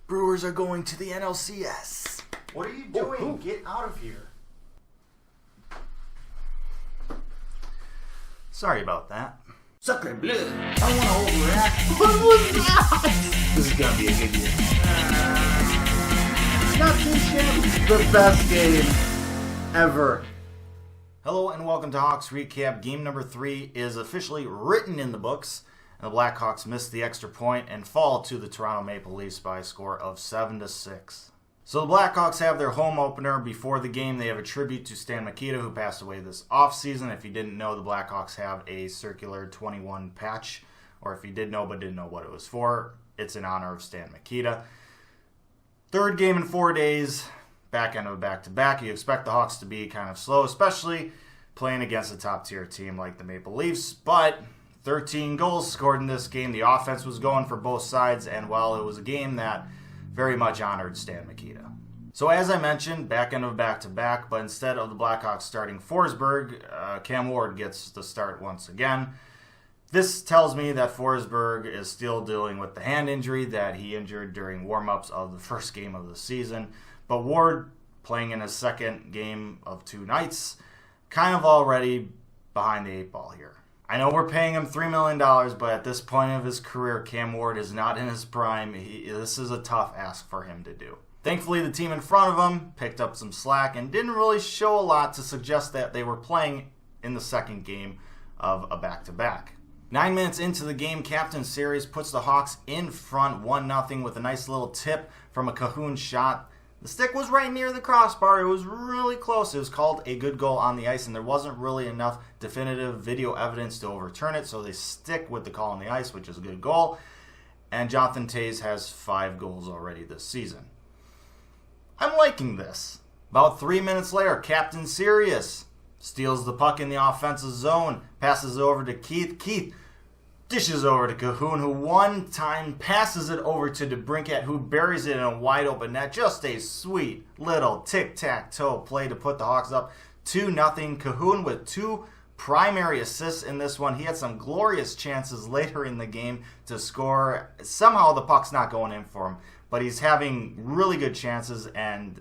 Brewers are going to the NLCS. What are you doing? Get out of here. Sorry about that. Sucker blue. I don't want to overreact. What was that? This is going to be a good year. Not too shabby. The best game ever. Hello and welcome to Hawks Recap. Game number 3 is officially written in the books. And the Blackhawks missed the extra point and fall to the Toronto Maple Leafs by a score of 7-6. So the Blackhawks have their home opener. Before the game, they have a tribute to Stan Mikita, who passed away this offseason. If you didn't know, the Blackhawks have a circular 21 patch, or if you did know but didn't know what it was for, it's in honor of Stan Mikita. Third game in 4 days, back end of a back-to-back. You expect the Hawks to be kind of slow, especially playing against a top-tier team like the Maple Leafs, but 13 goals scored in this game. The offense was going for both sides, and while it was a game that very much honored Stan Mikita. So as I mentioned, back end of a back-to-back, but instead of the Blackhawks starting Forsberg, Cam Ward gets the start once again. This tells me that Forsberg is still dealing with the hand injury that he injured during warm-ups of the first game of the season. But Ward, playing in his second game of 2 nights, kind of already behind the 8 ball here. I know we're paying him $3 million, but at this point of his career, Cam Ward is not in his prime. This is a tough ask for him to do. Thankfully, the team in front of him picked up some slack and didn't really show a lot to suggest that they were playing in the second game of a back-to-back. 9 minutes into the game, Captain Series puts the Hawks in front 1-0 with a nice little tip from a Cahoon shot. The stick was right near the crossbar. It was really close. It was called a good goal on the ice, and there wasn't really enough definitive video evidence to overturn it, so they stick with the call on the ice, which is a good goal. And Jonathan Toews has 5 goals already this season. I'm liking this. About 3 minutes later, Captain Sirius steals the puck in the offensive zone, passes it over to Keith. Keith dishes over to Cahoon, who one time passes it over to DeBrincat, who buries it in a wide open net. Just a sweet little tic-tac-toe play to put the Hawks up 2-0. Cahoon with 2 primary assists in this one. He had some glorious chances later in the game to score. Somehow the puck's not going in for him, but he's having really good chances, and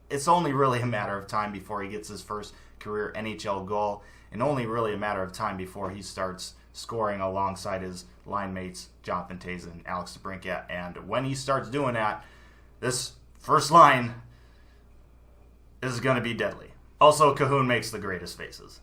it's only really a matter of time before he gets his first career NHL goal, and only really a matter of time before he starts scoring alongside his line mates, Jonathan Toews and Alex DeBrincat. And when he starts doing that, this first line is going to be deadly. Also, Cahoon makes the greatest faces.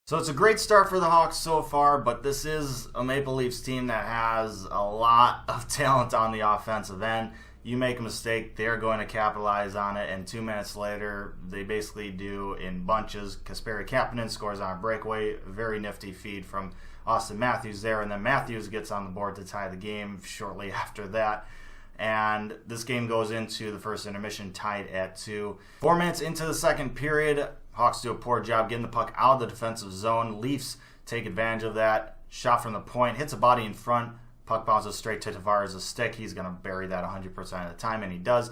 So it's a great start for the Hawks so far, but this is a Maple Leafs team that has a lot of talent on the offensive end. You make a mistake, they're going to capitalize on it, and 2 minutes later, they basically do in bunches. Kasperi Kapanen scores on a breakaway, very nifty feed from Austin Matthews there, and then Matthews gets on the board to tie the game shortly after that. And this game goes into the first intermission tied at 2. 4 minutes into the second period, Hawks do a poor job getting the puck out of the defensive zone. Leafs take advantage of that. Shot from the point, hits a body in front. Puck bounces straight to Tavares' stick. He's going to bury that 100% of the time, and he does.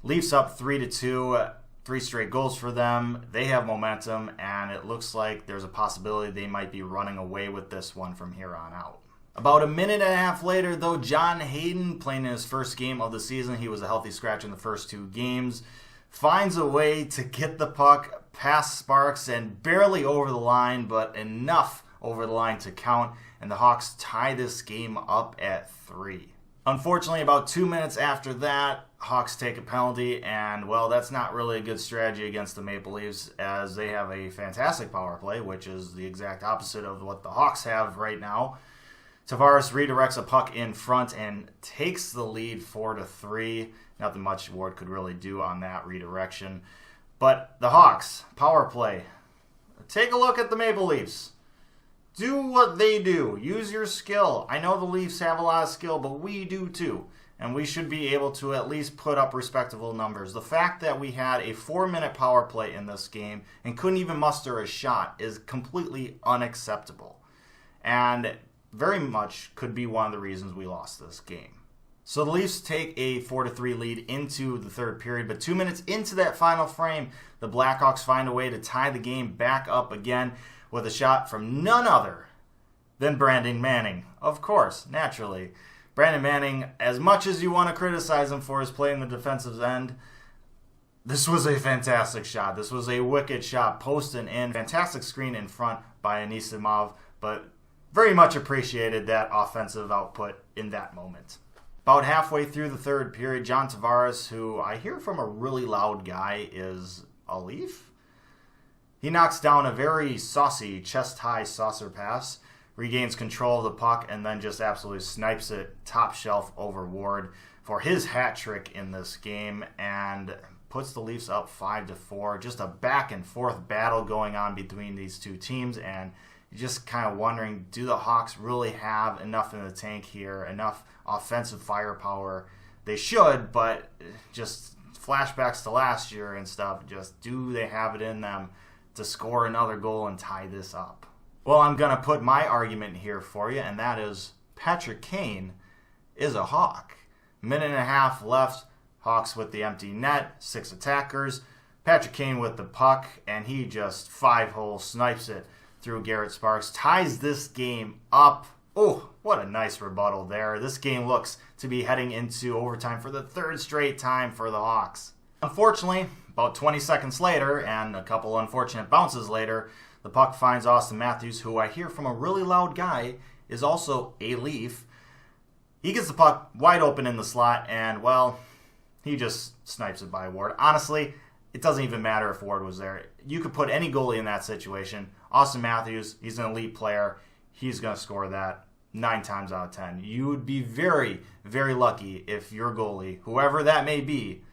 Leafs up 3-2. 3 straight goals for them. They have momentum, and it looks like there's a possibility they might be running away with this one from here on out. About a minute and a half later, though, John Hayden, playing in his first game of the season, he was a healthy scratch in the first 2 games, finds a way to get the puck past Sparks and barely over the line, but enough over the line to count, and the Hawks tie this game up at 3. Unfortunately, about 2 minutes after that, Hawks take a penalty, and, well, that's not really a good strategy against the Maple Leafs, as they have a fantastic power play, which is the exact opposite of what the Hawks have right now. Tavares redirects a puck in front and takes the lead 4-3. Nothing much Ward could really do on that redirection. But the Hawks, power play. Take a look at the Maple Leafs. Do what they do. Use your skill. I know the Leafs have a lot of skill, but we do too. And we should be able to at least put up respectable numbers. The fact that we had a 4-minute power play in this game and couldn't even muster a shot is completely unacceptable. And very much could be one of the reasons we lost this game. So the Leafs take a 4-3 lead into the third period, but 2 minutes into that final frame, the Blackhawks find a way to tie the game back up again with a shot from none other than Brandon Manning. Of course, naturally. Brandon Manning, as much as you want to criticize him for his play in the defensive end, this was a fantastic shot. This was a wicked shot, post and in. Fantastic screen in front by Anisimov, but very much appreciated that offensive output in that moment. About halfway through the third period, John Tavares, who I hear from a really loud guy is a Leaf. He knocks down a very saucy, chest-high saucer pass, regains control of the puck, and then just absolutely snipes it top shelf over Ward for his hat trick in this game and puts the Leafs up 5-4. Just a back and forth battle going on between these two teams, and you're just kind of wondering, do the Hawks really have enough in the tank here, enough offensive firepower? They should, but just flashbacks to last year and stuff, just do they have it in them to score another goal and tie this up? Well, I'm going to put my argument here for you, and that is Patrick Kane is a Hawk. Minute and a half left, Hawks with the empty net, 6 attackers, Patrick Kane with the puck, and he just 5-hole snipes it through Garrett Sparks, ties this game up. Oh, what a nice rebuttal there. This game looks to be heading into overtime for the third straight time for the Hawks. Unfortunately, about 20 seconds later, and a couple unfortunate bounces later, the puck finds Austin Matthews, who I hear from a really loud guy is also a Leaf. He gets the puck wide open in the slot, and, well, he just snipes it by Ward. Honestly, it doesn't even matter if Ward was there. You could put any goalie in that situation. Austin Matthews, he's an elite player. He's going to score that 9 times out of 10. You would be very, very lucky if your goalie, whoever that may be,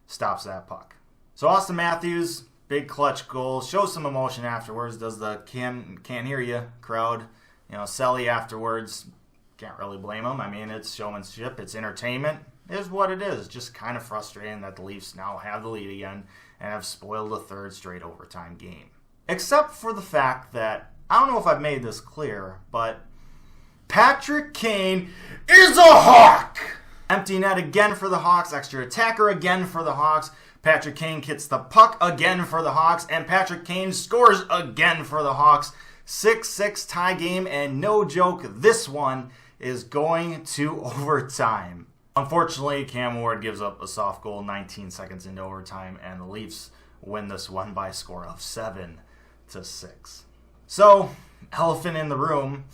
stops that puck. So Austin Matthews, big clutch goal, shows some emotion afterwards, does the can't hear you crowd, Selly afterwards. Can't really blame him. I mean, it's showmanship, it's entertainment. It is what it is. Just kind of frustrating that the Leafs now have the lead again and have spoiled a third straight overtime game. Except for the fact that, I don't know if I've made this clear, but Patrick Kane is a Hawk! Empty net again for the Hawks, extra attacker again for the Hawks. Patrick Kane gets the puck again for the Hawks, and Patrick Kane scores again for the Hawks. 6-6 tie game, and no joke, this one is going to overtime. Unfortunately, Cam Ward gives up a soft goal 19 seconds into overtime, and the Leafs win this one by a score of 7-6. So, elephant in the room,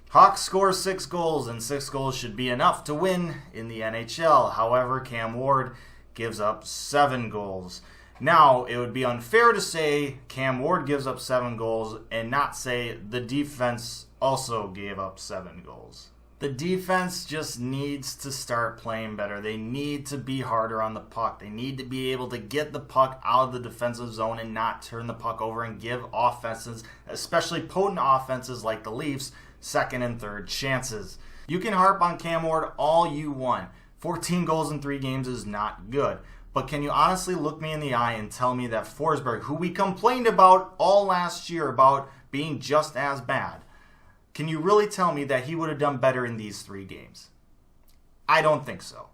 Hawks score 6 goals, and 6 goals should be enough to win in the NHL. However, Cam Ward gives up 7 goals. Now, it would be unfair to say Cam Ward gives up 7 goals and not say the defense also gave up 7 goals. The defense just needs to start playing better. They need to be harder on the puck. They need to be able to get the puck out of the defensive zone and not turn the puck over and give offenses, especially potent offenses like the Leafs, second and third chances. You can harp on Cam Ward all you want. 14 goals in 3 games is not good. But can you honestly look me in the eye and tell me that Forsberg, who we complained about all last year about being just as bad, can you really tell me that he would have done better in these 3 games? I don't think so.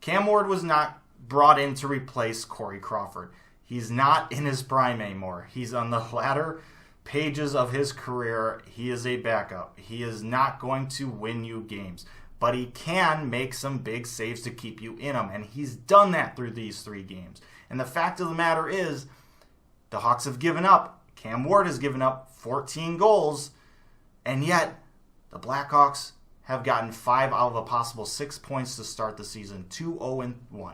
Cam Ward was not brought in to replace Corey Crawford. He's not in his prime anymore. He's on the latter pages of his career. He is a backup. He is not going to win you games. But he can make some big saves to keep you in them. And he's done that through these 3 games. And the fact of the matter is, the Hawks have given up. Cam Ward has given up 14 goals. And yet, the Blackhawks have gotten 5 out of a possible 6 points to start the season, 2-0-1.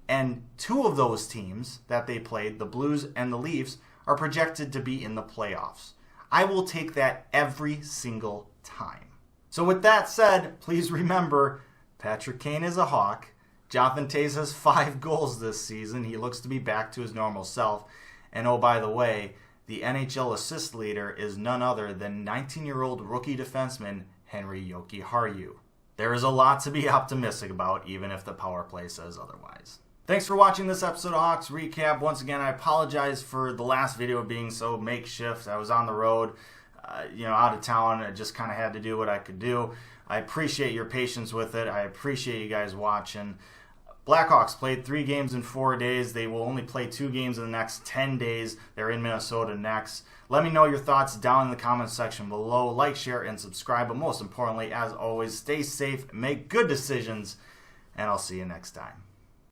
And 2 of those teams that they played, the Blues and the Leafs, are projected to be in the playoffs. I will take that every single time. So with that said, please remember, Patrick Kane is a Hawk. Jonathan Toews has 5 goals this season. He looks to be back to his normal self. And oh, by the way, the NHL assist leader is none other than 19-year-old rookie defenseman Henry Jokiharju. There is a lot to be optimistic about, even if the power play says otherwise. Thanks for watching this episode of Hawks Recap. Once again, I apologize for the last video being so makeshift. I was on the road, out of town. I just kind of had to do what I could do. I appreciate your patience with it. I appreciate you guys watching. Blackhawks played 3 games in 4 days. They will only play 2 games in the next 10 days. They're in Minnesota next. Let me know your thoughts down in the comments section below. Like, share, and subscribe. But most importantly, as always, stay safe, make good decisions, and I'll see you next time.